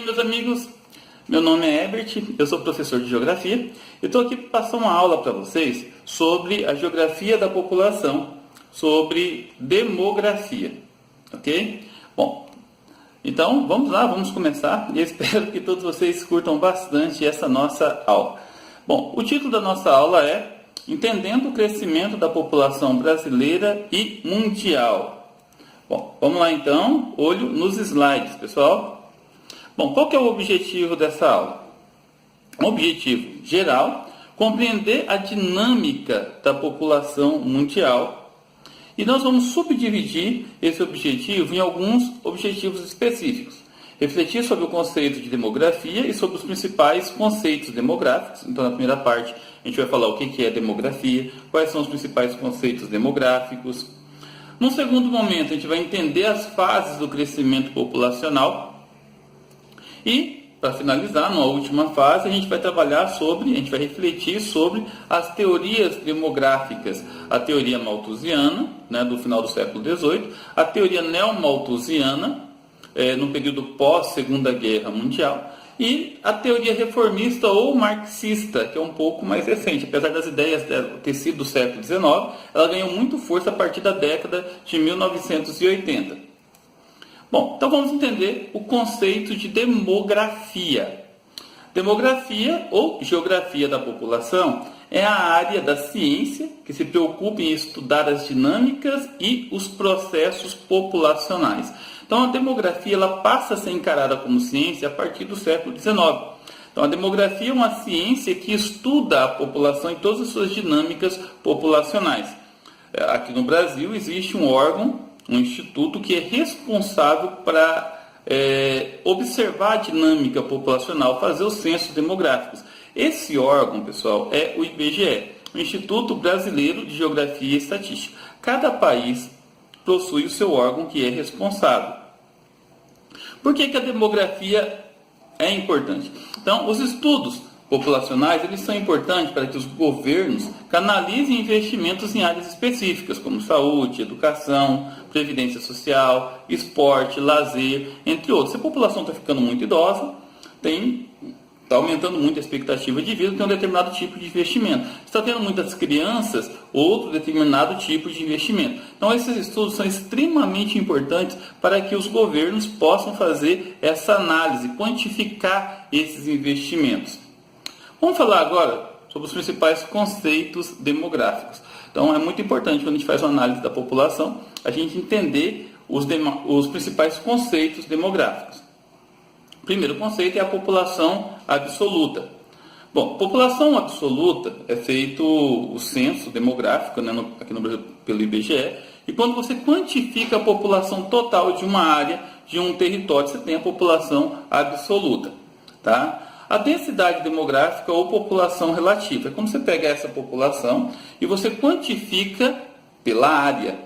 bem, meus amigos? Meu nome é Herbert, eu sou professor de Geografia e estou aqui para passar uma aula para vocês sobre a geografia da população, sobre demografia, ok? Bom, então vamos lá, vamos começar e espero que todos vocês curtam bastante essa nossa aula. Bom, o título da nossa aula é Entendendo o Crescimento da População Brasileira e Mundial. Bom, vamos lá então, olho nos slides, pessoal. Bom, qual que é o objetivo dessa aula? O objetivo geral, compreender a dinâmica da população mundial. E nós vamos subdividir esse objetivo em alguns objetivos específicos. Refletir sobre o conceito de demografia e sobre os principais conceitos demográficos. Então, na primeira parte, a gente vai falar o que é demografia, quais são os principais conceitos demográficos. Num segundo momento, a gente vai entender as fases do crescimento populacional. E, para finalizar, numa última fase, a gente vai refletir sobre as teorias demográficas. A teoria malthusiana, do final do século XVIII, a teoria neomalthusiana, no período pós-Segunda Guerra Mundial, e a teoria reformista ou marxista, que é um pouco mais recente. Apesar das ideias ter sido do século XIX, ela ganhou muito força a partir da década de 1980. Bom, então vamos entender o conceito de demografia. Demografia, ou geografia da população, é a área da ciência que se preocupa em estudar as dinâmicas e os processos populacionais. Então, a demografia ela passa a ser encarada como ciência a partir do século XIX. Então, a demografia é uma ciência que estuda a população em todas as suas dinâmicas populacionais. Aqui no Brasil existe um órgão, um instituto que é responsável para observar a dinâmica populacional, fazer os censos demográficos. Esse órgão, pessoal, é o IBGE, o Instituto Brasileiro de Geografia e Estatística. Cada país possui o seu órgão que é responsável. Por que a demografia é importante? Então, os estudos populacionais eles são importantes para que os governos canalizem investimentos em áreas específicas, como saúde, educação, previdência social, esporte, lazer, entre outros. Se a população está ficando muito idosa, está aumentando muito a expectativa de vida, tem um determinado tipo de investimento. Está tendo muitas crianças, outro determinado tipo de investimento. Então, esses estudos são extremamente importantes para que os governos possam fazer essa análise, quantificar esses investimentos. Vamos falar agora sobre os principais conceitos demográficos. Então, é muito importante quando a gente faz uma análise da população, a gente entender os principais conceitos demográficos. O primeiro conceito é a população absoluta. Bom, população absoluta é feito o censo demográfico, aqui no Brasil pelo IBGE, e quando você quantifica a população total de uma área, de um território, você tem a população absoluta. Tá? A densidade demográfica ou população relativa é quando você pega essa população e você quantifica pela área,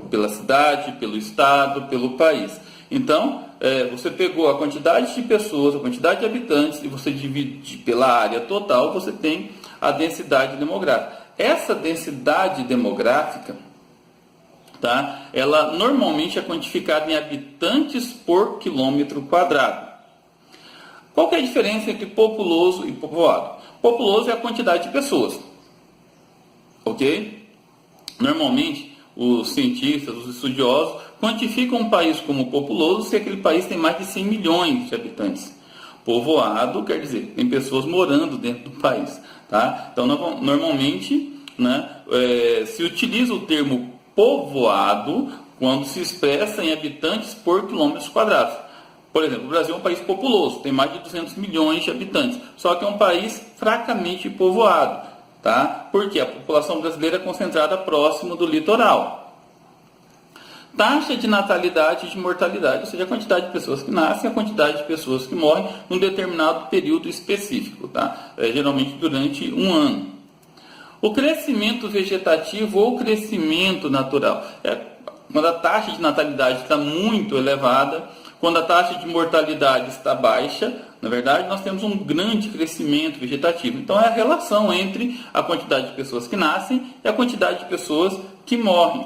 pela cidade, pelo estado, pelo país. Então, você pegou a quantidade de pessoas, a quantidade de habitantes, e você divide pela área total, você tem a densidade demográfica. Essa densidade demográfica, tá, ela normalmente é quantificada em habitantes por quilômetro quadrado. Qual que é a diferença entre populoso e povoado? Populoso é a quantidade de pessoas, ok? Normalmente, os cientistas, os estudiosos, quantificam um país como populoso se aquele país tem mais de 100 milhões de habitantes. Povoado quer dizer, tem pessoas morando dentro do país. Tá? Então, normalmente, se utiliza o termo povoado quando se expressa em habitantes por quilômetros quadrados. Por exemplo, o Brasil é um país populoso, tem mais de 200 milhões de habitantes, só que é um país fracamente povoado. Tá? Porque a população brasileira é concentrada próximo do litoral. Taxa de natalidade e de mortalidade, ou seja, a quantidade de pessoas que nascem e a quantidade de pessoas que morrem num determinado período específico, tá? Geralmente durante um ano. O crescimento vegetativo ou crescimento natural. Quando a taxa de natalidade está muito elevada, quando a taxa de mortalidade está baixa, na verdade, nós temos um grande crescimento vegetativo. Então, é a relação entre a quantidade de pessoas que nascem e a quantidade de pessoas que morrem.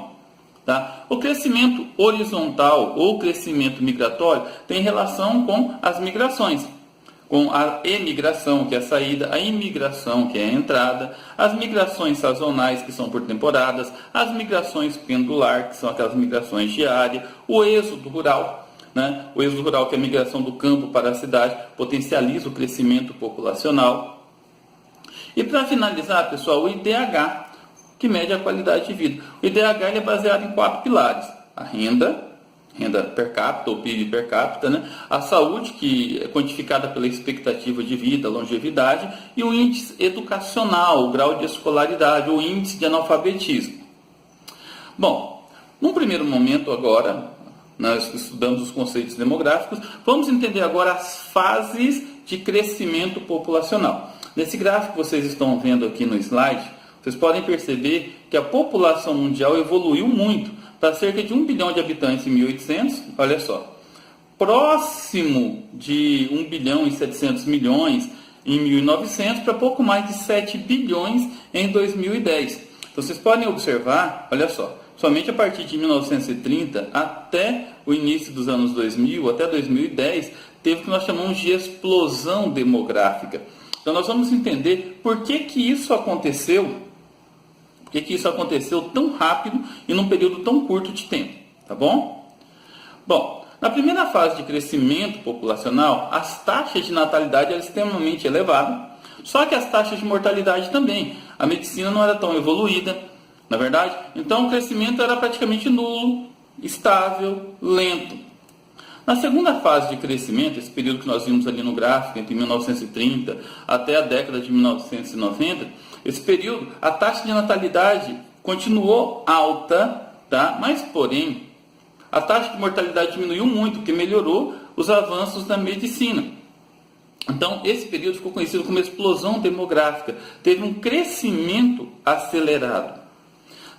Tá? O crescimento horizontal ou crescimento migratório tem relação com as migrações, com a emigração, que é a saída, a imigração, que é a entrada, as migrações sazonais, que são por temporadas, as migrações pendular, que são aquelas migrações diárias, o êxodo rural, né? O êxodo rural, que é a migração do campo para a cidade, potencializa o crescimento populacional. E para finalizar, pessoal, o IDH, que mede a qualidade de vida. O IDH ele é baseado em 4 pilares: a renda per capita ou PIB per capita, né? A saúde, que é quantificada pela expectativa de vida, longevidade, e o índice educacional, o grau de escolaridade, ou índice de analfabetismo. Bom, num primeiro momento agora, nós estudamos os conceitos demográficos, vamos entender agora as fases de crescimento populacional. Nesse gráfico que vocês estão vendo aqui no slide, vocês podem perceber que a população mundial evoluiu muito, para cerca de 1 bilhão de habitantes em 1800, olha só, próximo de 1 bilhão e 700 milhões em 1900, para pouco mais de 7 bilhões em 2010. Então vocês podem observar, olha só, somente a partir de 1930 até o início dos anos 2000, até 2010, teve o que nós chamamos de explosão demográfica. Então nós vamos entender por que isso aconteceu. Por que isso aconteceu tão rápido e num período tão curto de tempo, tá bom? Bom, na primeira fase de crescimento populacional, as taxas de natalidade eram extremamente elevadas, só que as taxas de mortalidade também. A medicina não era tão evoluída, na verdade, então o crescimento era praticamente nulo, estável, lento. Na segunda fase de crescimento, esse período que nós vimos ali no gráfico, entre 1930 até a década de 1990, esse período, a taxa de natalidade continuou alta, tá? Mas, porém, a taxa de mortalidade diminuiu muito, porque melhorou os avanços da medicina. Então, esse período ficou conhecido como explosão demográfica. Teve um crescimento acelerado.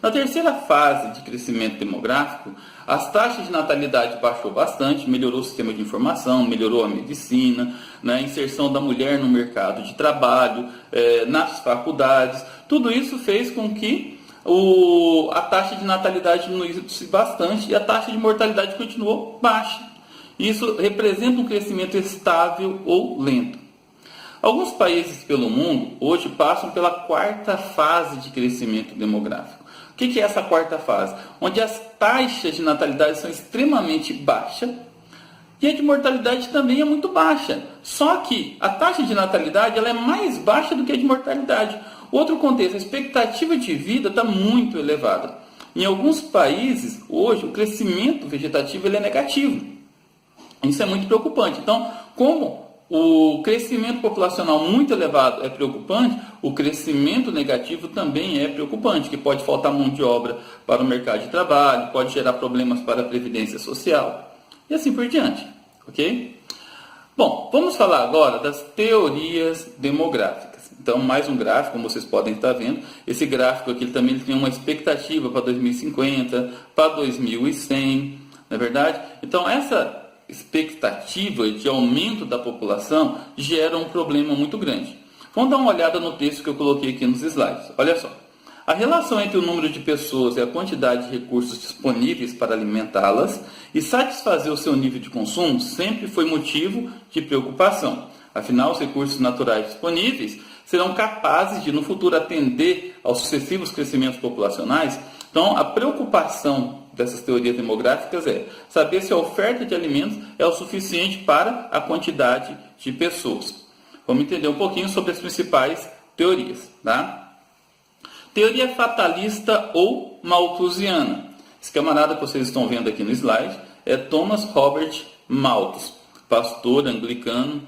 Na terceira fase de crescimento demográfico, as taxas de natalidade baixou bastante, melhorou o sistema de informação, melhorou a medicina, né, a inserção da mulher no mercado de trabalho, nas faculdades. Tudo isso fez com que a taxa de natalidade diminuísse bastante e a taxa de mortalidade continuou baixa. Isso representa um crescimento estável ou lento. Alguns países pelo mundo hoje passam pela quarta fase de crescimento demográfico. O que é essa quarta fase? Onde as taxas de natalidade são extremamente baixas e a de mortalidade também é muito baixa. Só que a taxa de natalidade ela é mais baixa do que a de mortalidade. Outro contexto, a expectativa de vida está muito elevada. Em alguns países, hoje, o crescimento vegetativo ele é negativo. Isso é muito preocupante. Então, como o crescimento populacional muito elevado é preocupante, o crescimento negativo também é preocupante, que pode faltar mão de obra para o mercado de trabalho, pode gerar problemas para a previdência social e assim por diante, ok? Bom, vamos falar agora das teorias demográficas. Então, mais um gráfico, como vocês podem estar vendo. Esse gráfico aqui também tem uma expectativa para 2050, para 2100, não é verdade? Então, essa expectativa de aumento da população gera um problema muito grande. Vamos dar uma olhada no texto que eu coloquei aqui nos slides. Olha só. A relação entre o número de pessoas e a quantidade de recursos disponíveis para alimentá-las e satisfazer o seu nível de consumo sempre foi motivo de preocupação. Afinal, os recursos naturais disponíveis serão capazes de, no futuro, atender aos sucessivos crescimentos populacionais. Então, a preocupação dessas teorias demográficas é saber se a oferta de alimentos é o suficiente para a quantidade de pessoas. Vamos entender um pouquinho sobre as principais teorias, tá? Teoria fatalista ou malthusiana. Esse camarada que vocês estão vendo aqui no slide é Thomas Robert Malthus, pastor anglicano,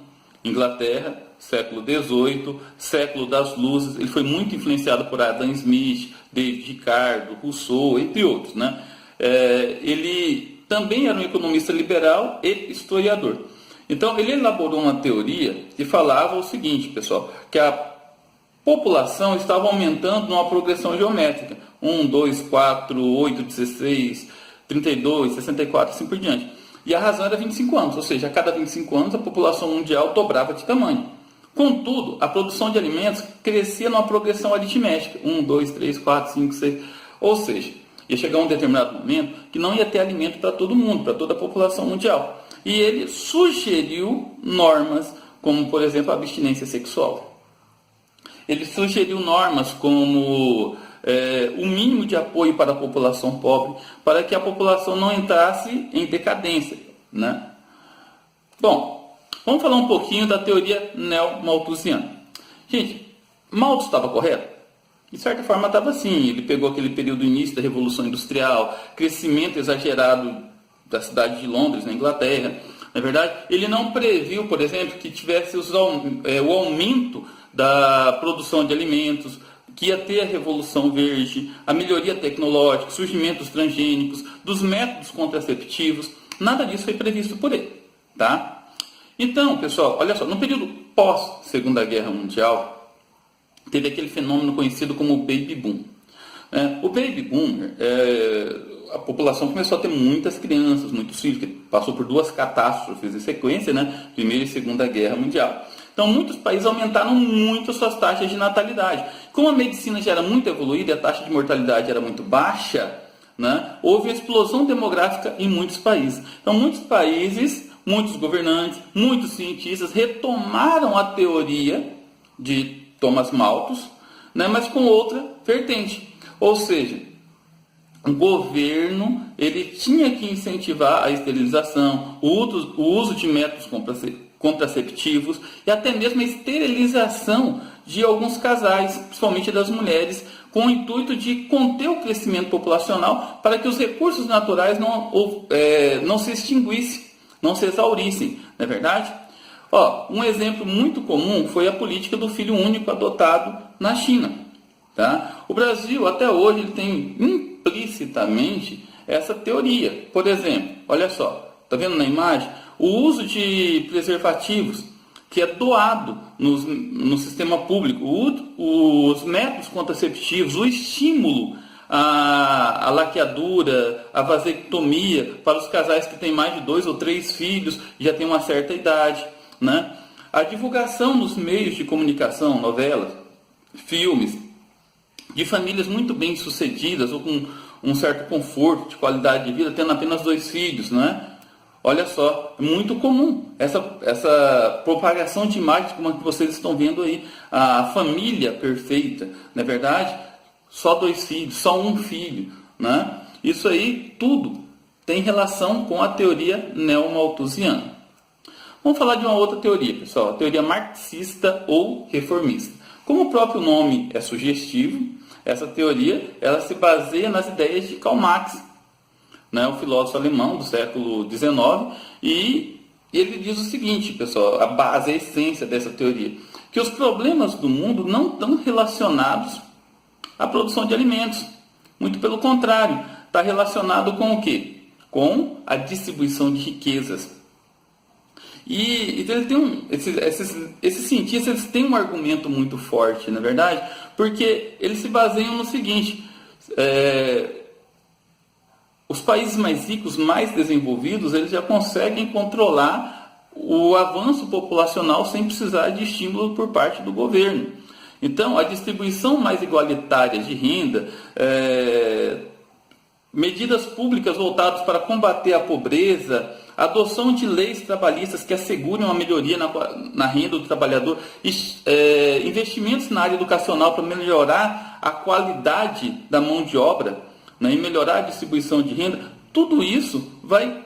Inglaterra, século XVIII, século das luzes. Ele foi muito influenciado por Adam Smith, David Ricardo, Rousseau, entre outros, né? Ele também era um economista liberal e historiador. Então, ele elaborou uma teoria que falava o seguinte, pessoal, que a população estava aumentando numa progressão geométrica. 1, 2, 4, 8, 16, 32, 64, assim por diante. E a razão era 25 anos, ou seja, a cada 25 anos a população mundial dobrava de tamanho. Contudo, a produção de alimentos crescia numa progressão aritmética. 1, 2, 3, 4, 5, 6, ou seja, Ia chegar um determinado momento que não ia ter alimento para todo mundo, para toda a população mundial. E ele sugeriu normas como, por exemplo, a abstinência sexual. Ele sugeriu normas como o mínimo de apoio para a população pobre, para que a população não entrasse em decadência, né? Bom, vamos falar um pouquinho da teoria neo-malthusiana. Gente, Malthus estava correto? De certa forma estava sim. Ele pegou aquele período início da Revolução Industrial, crescimento exagerado da cidade de Londres, na Inglaterra. Na verdade, ele não previu, por exemplo, que tivesse o aumento da produção de alimentos, que ia ter a Revolução Verde, a melhoria tecnológica, surgimento dos transgênicos, dos métodos contraceptivos. Nada disso foi previsto por ele, tá? Então, pessoal, olha só, no período pós-Segunda Guerra Mundial, teve aquele fenômeno conhecido como Baby Boom. O Baby Boom, a população começou a ter muitas crianças, muitos filhos, que passou por 2 catástrofes em sequência, né? Primeira e Segunda Guerra Mundial. Então, muitos países aumentaram muito suas taxas de natalidade. Como a medicina já era muito evoluída e a taxa de mortalidade era muito baixa, né? Houve uma explosão demográfica em muitos países. Então, muitos países, muitos governantes, muitos cientistas retomaram a teoria de Thomas Malthus, né? Mas com outra vertente. Ou seja, o governo ele tinha que incentivar a esterilização, o uso de métodos contraceptivos e até mesmo a esterilização de alguns casais, principalmente das mulheres, com o intuito de conter o crescimento populacional para que os recursos naturais não se extinguissem, não se exaurissem, não é verdade? Um exemplo muito comum foi a política do filho único adotado na China. Tá? O Brasil, até hoje, ele tem implicitamente essa teoria. Por exemplo, olha só, está vendo na imagem? O uso de preservativos, que é doado no sistema público, os métodos contraceptivos, o estímulo à laqueadura, à vasectomia, para os casais que têm mais de 2 ou 3 filhos, já têm uma certa idade, né? A divulgação nos meios de comunicação, novelas, filmes, de famílias muito bem sucedidas ou com um certo conforto, de qualidade de vida, tendo apenas 2 filhos, né? Olha só, é muito comum essa propagação de imagens como a que vocês estão vendo aí, a família perfeita, não é verdade? Só 2 filhos, só 1 filho, né? Isso aí tudo tem relação com a teoria neo-malthusiana. Vamos falar de uma outra teoria, pessoal, a teoria marxista ou reformista. Como o próprio nome é sugestivo, essa teoria ela se baseia nas ideias de Karl Marx, né, o filósofo alemão do século XIX, e ele diz o seguinte, pessoal, a base, a essência dessa teoria, que os problemas do mundo não estão relacionados à produção de alimentos. Muito pelo contrário, está relacionado com o quê? Com a distribuição de riquezas. E ele tem esses cientistas eles têm um argumento muito forte, na verdade, porque eles se baseiam no seguinte: os países mais ricos, mais desenvolvidos, eles já conseguem controlar o avanço populacional sem precisar de estímulo por parte do governo. Então, a distribuição mais igualitária de renda, medidas públicas voltadas para combater a pobreza, adoção de leis trabalhistas que asseguram a melhoria na renda do trabalhador, investimentos na área educacional para melhorar a qualidade da mão de obra, né, e melhorar a distribuição de renda, tudo isso vai,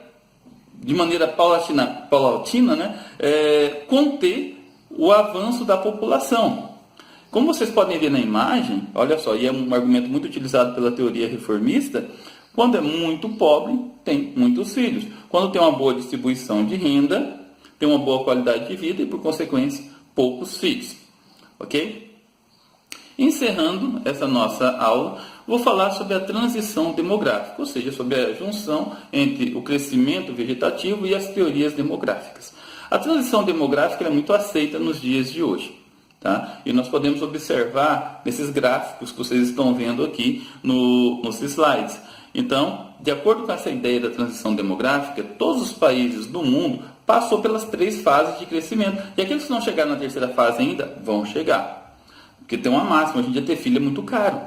de maneira paulatina, né, conter o avanço da população. Como vocês podem ver na imagem, olha só, e é um argumento muito utilizado pela teoria reformista, quando é muito pobre, tem muitos filhos. Quando tem uma boa distribuição de renda, tem uma boa qualidade de vida e, por consequência, poucos filhos. Ok? Encerrando essa nossa aula, vou falar sobre a transição demográfica, ou seja, sobre a junção entre o crescimento vegetativo e as teorias demográficas. A transição demográfica é muito aceita nos dias de hoje. Tá? E nós podemos observar nesses gráficos que vocês estão vendo aqui nos slides. Então, de acordo com essa ideia da transição demográfica, todos os países do mundo passou pelas 3 fases de crescimento. E aqueles que não chegaram na 3ª fase ainda, vão chegar. Porque tem uma máxima, hoje em dia ter filho é muito caro.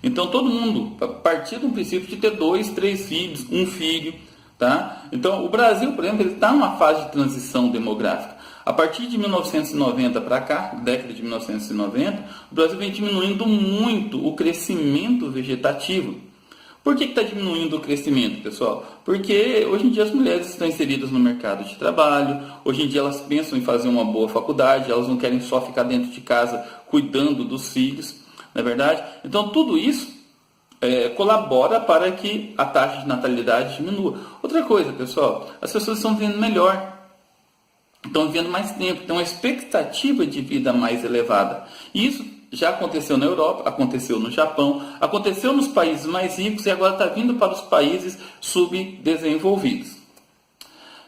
Então todo mundo partir do princípio de ter 2, 3 filhos, um filho, tá? Então o Brasil, por exemplo, ele está numa fase de transição demográfica. A partir de 1990 para cá, década de 1990, o Brasil vem diminuindo muito o crescimento vegetativo. Por que está diminuindo o crescimento, pessoal? Porque hoje em dia as mulheres estão inseridas no mercado de trabalho, hoje em dia elas pensam em fazer uma boa faculdade, elas não querem só ficar dentro de casa cuidando dos filhos, não é verdade? Então tudo isso colabora para que a taxa de natalidade diminua. Outra coisa, pessoal, as pessoas estão vivendo melhor, estão vivendo mais tempo, então a expectativa de vida mais elevada. E isso já aconteceu na Europa, aconteceu no Japão, aconteceu nos países mais ricos e agora está vindo para os países subdesenvolvidos.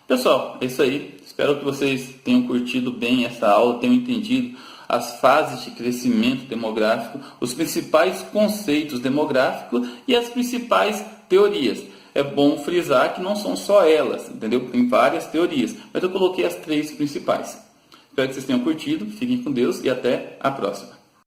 Pessoal, é isso aí. Espero que vocês tenham curtido bem essa aula, tenham entendido as fases de crescimento demográfico, os principais conceitos demográficos e as principais teorias. É bom frisar que não são só elas, entendeu? Tem várias teorias, mas eu coloquei as 3 principais. Espero que vocês tenham curtido, fiquem com Deus e até a próxima.